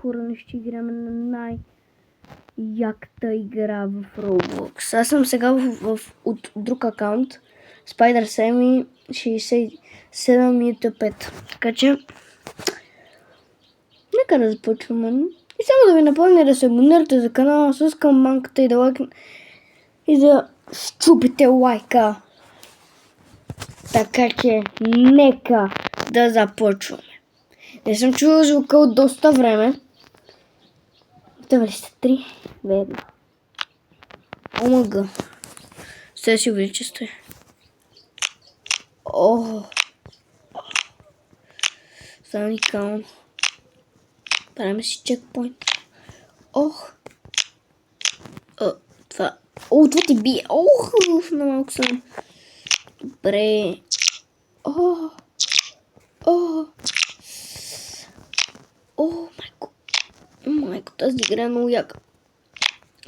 хора, ще играме на най-яката игра в Roblox. Аз съм сега от друг акаунт. Spider Sammy 67 5. Така че нека да започваме. И само да ви напомня да се абонирате за канала с камбанката и да щупите лайка. Така че нека да започваме. Не съм чувал звука от доста време. Добре, сте 3, 2, 1. Омага. Сега си увелича стоя. О! Става уникално. Правим си чекпоинт. Ох! Това... О, това ти бие. Ох! На малко съм. Добре. О! О! О, майко. Майко, тази игра е много яка.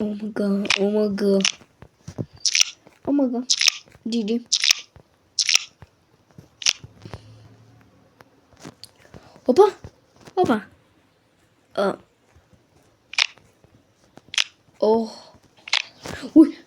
Омага, омага. Омага. GG. Опа! Опа! О! Уй!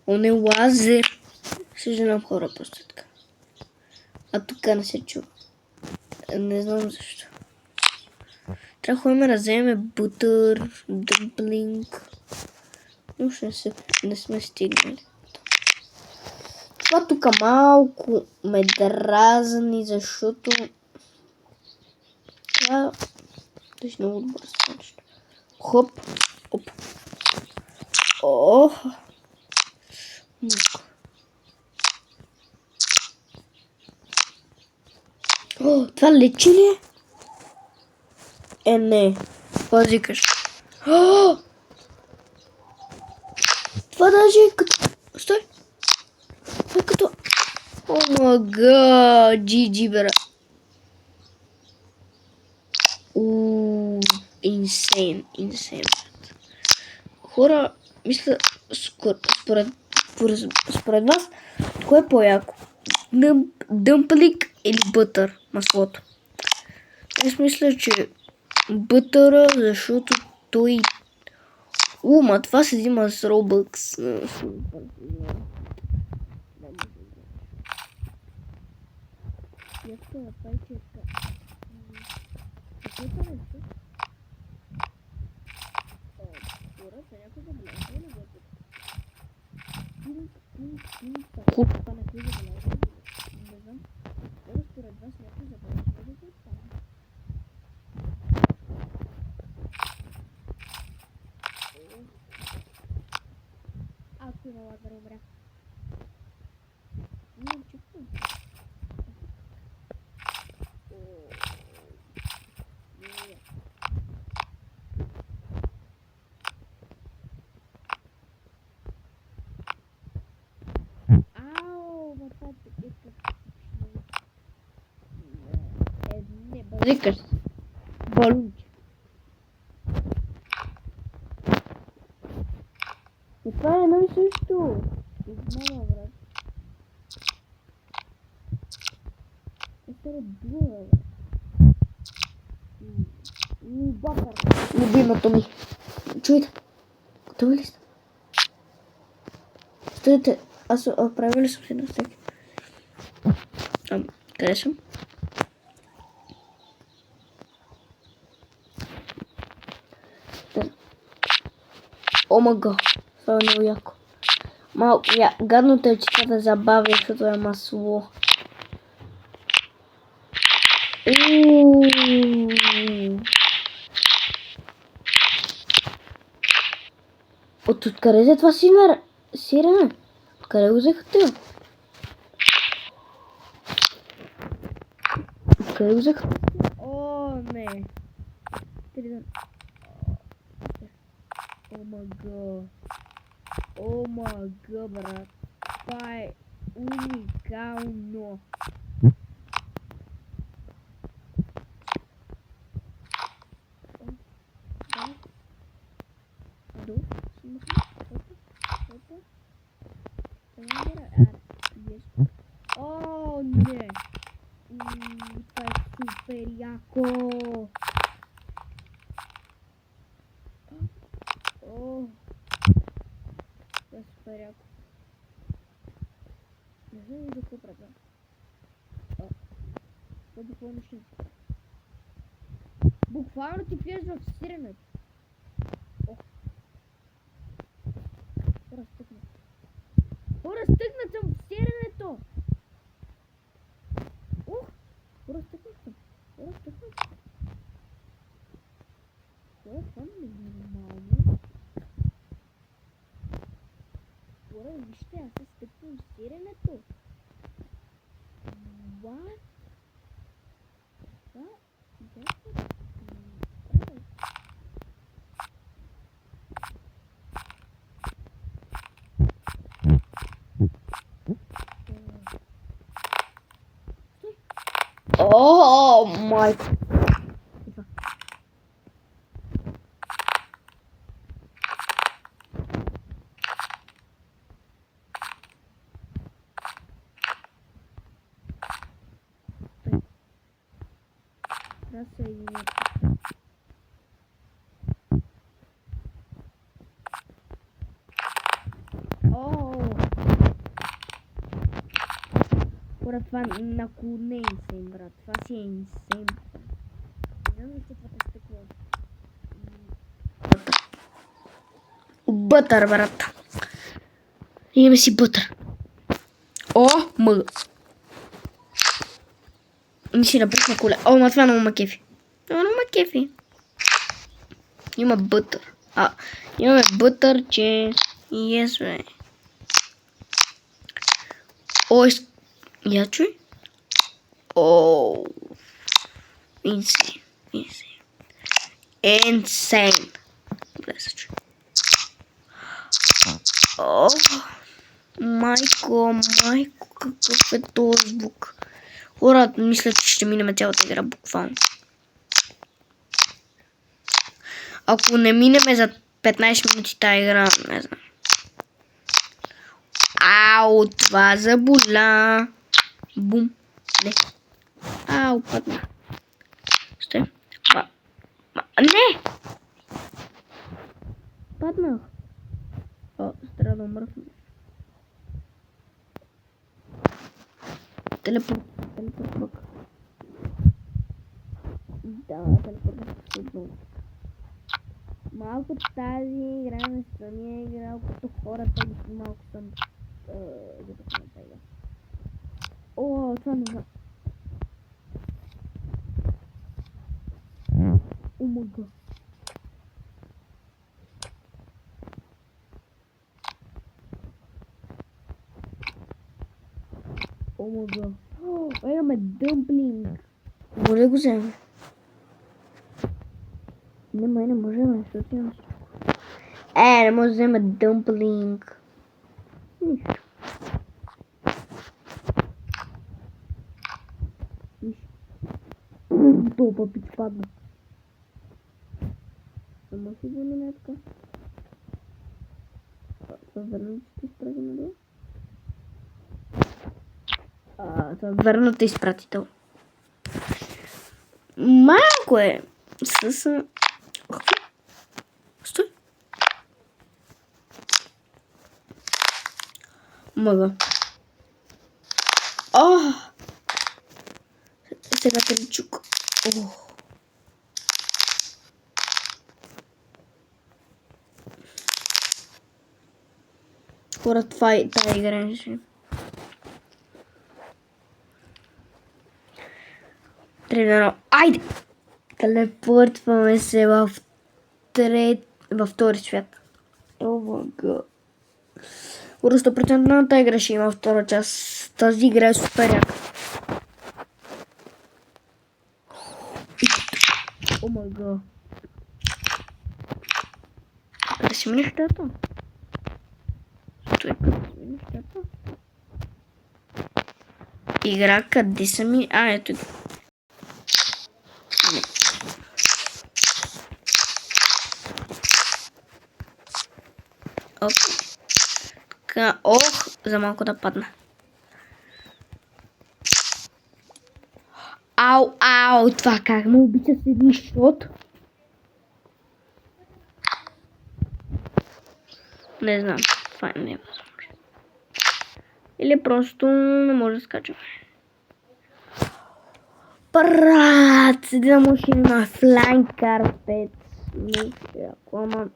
Он е лазер. Съжалявам хора, просто така. А тук не се чува. Не знам защо. Трябва да вземем бутър, дъмплинг. Но не сме стигнали. Това тук малко ме дразни, защото това беше много добър станище. Хоп, оп. Ох. О, това лечи ли е? Не. Пазикаш. Това даже е като... Стой. Това е като... О мага, GG, бра. Insane. Хора, мисля, според вас, кое е по-яко? Дъмплик или бътър, маслото? Аз мисля, че бътъра, защото той... Ма това се взима с Robux. Базикаш. Балунче. И това е едно и също. Измама, брат. Това е дуа, брат. Бакър. Любимото ми. Чуйте. Готови ли сте? Стойте. Аз правил ли съм си на всеки? Къде съм? Омага. Това е много яко. Малко, гадното е, че това да забавя, защото е масло. От откъде е това сирене? Откъде го взехте? Откъде го взехте? О, не. Омага, брат. Това е уникално. О, не. Това е супер яко. супер яко. Не знам за какво правя. Това буквално ще... Буквално ти влез в сиренето. Ох. Разтъкнат. Разтъкнат съм в сиренето. Ох. Разтъкнат съм. Разтъкнат съм. Това е нормално. Вижте, аз се стъквам в сиренето. What? What? Oh my. Това не е инсейн, брат. Това си е инсейн. Не знам защо това е стъкло. Бътър, брат. Имаме си бътър. О, мъга. Ми си напръсна коле. О, ма това много ма кефи. Много ма кефи. Има бътър. Имаме бътър, че... Yes, бе. О, я чуй. О, insane. Insane. Добре се чуй. О, майко, какъв е този звук? Хора, мисля, че ще минем цялата игра буквално. Ако не минеме за 15 минути тази игра, не знам. Ау, това заболя. Бум. Не. Ау, падна. Стой. Не! Паднах. О, трябва да умръхна. Телепорт бък. Да, телепорт бък. Малко тази игра не съм я играл като хората, малко съм започна тази игра. О, това не знам. О май гад. О май гад. Имаме дъмплинг. Може да го вземем? Не можем, защото имам всичко. Не може да взема дъмплинг. Нищо. Топа пич падна. Само си да не така. Това верно ще изпрати надолу? Това верно те изпратител. Малко е. Стой. Мъга. Сега телечук. Хора, това е тази игра. Айде! Телепортваме се във втори свят. О май гад. Хора, 100% на тази игра ще има втора част. Тази игра е супер яка. О май гад. Къде си ми нещата? Къде си ми нещата? Игра, къде са ми... ето. Ох, за малко да падна. Ау, това как ме обича с един шот? Не знам, това не е възможно. Или просто не може да скачаме. Брат, да му ще има флайн карпет. Ако ама...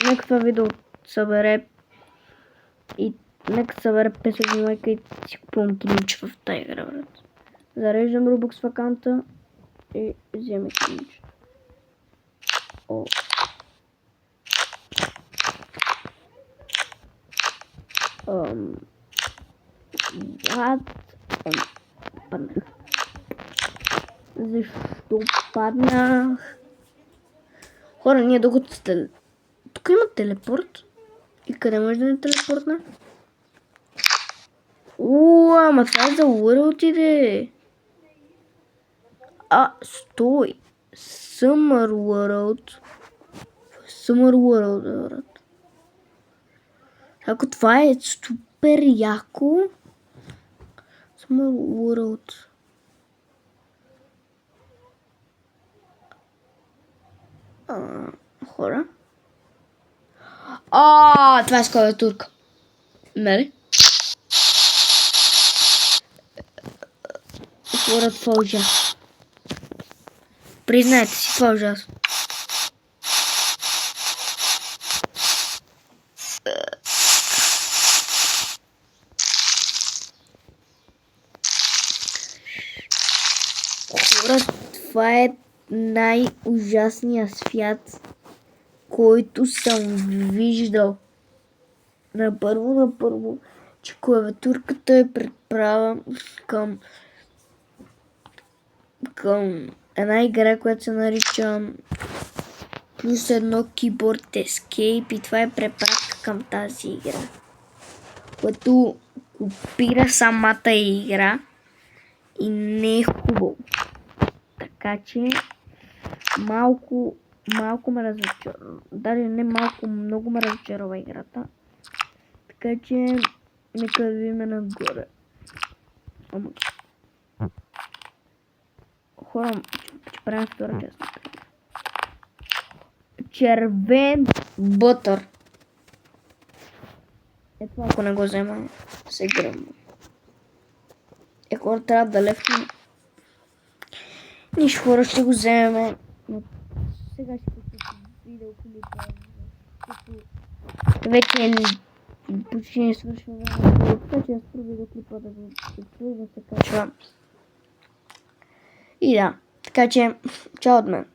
Нека това видео събере и нека събере 500 лайка и си купувам килимч в тази игра, брат. Зареждам Robux в акаунта и взема килимч. О. Паднах. Защо паднах? Хора, ние докато сте... Тук има телепорт. И къде може да не телепортна? Ама това е за World иде. Стой. Summer World. Summer World, брат. Ако това е супер яко. Summer World. Хора. Това е скоро турка. Нали? Хора, това е ужасно. Признайте си, това е ужасно. Хора, това е най-ужасният свят, който съм виждал. На първо, че клавиатурката е предправа към една игра, която се нарича +1 Keyboard Escape и това е препратка към тази игра, което копира самата игра и не е хубаво. Така че малко ме разочарова. Даже не малко, много ме разочарова играта. Така че нека видим нагоре. Хора, че правим втора част. Червен бътър. Ето ако не го взема, се гръмна. Хора, трябва да лефнем. Нищо, хора, ще го вземем. Но сега ще пуснем видеоклипа. Вече почти не свършва време. Така че аз про видеоклипа да го се качва. И да, така че, чао от мен.